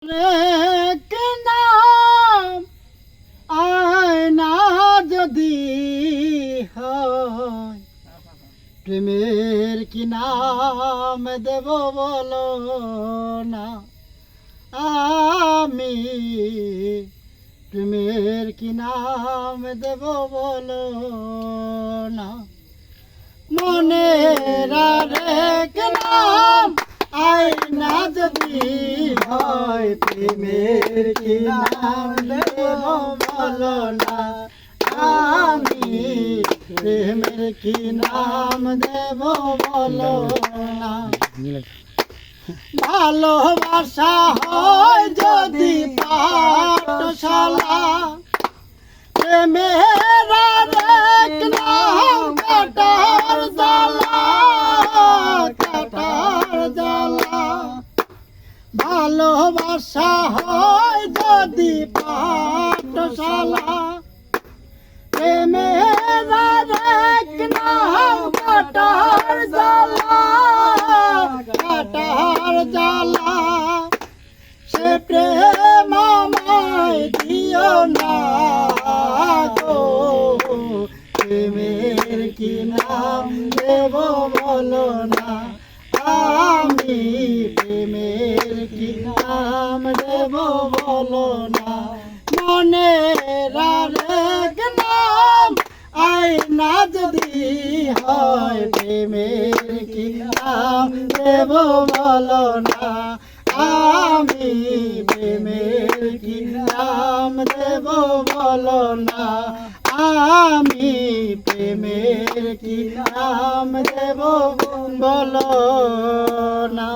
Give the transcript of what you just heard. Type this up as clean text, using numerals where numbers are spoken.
Rake নাম আয়না যদি হয়, প্রেমের কি নাম দেব বলো না। আমি প্রেমের কি নাম দেব বলো না। মনের আরেক নাম আয়না যদি হয়, প্রেমের কি নাম দেব বলো না। আমি প্রেমের কি নাম দেব বলো না। ভালোবাসা হয় যদি পাঠশালা, প্রেমের আরেক নাম কাটার জ্বালা, কাটার জ্বালা। ভালোবাসা হয় যদি পাঠশালা, প্রেমের আরেক নাম কাটার জ্বালা, কাটার জ্বালা। সে প্রেম আমায় দিও না গো, প্রেমের কি নাম দেব বলো না। আমি প্রেমের কি নাম দেব বলো না। মনের আরেক নাম আয়না যদি হয়, প্রেমের কি নাম দেব বলো না। আমি প্রেমের কি নাম দেব বলো না। আমি প্রেমের কি নাম দেব বলো না।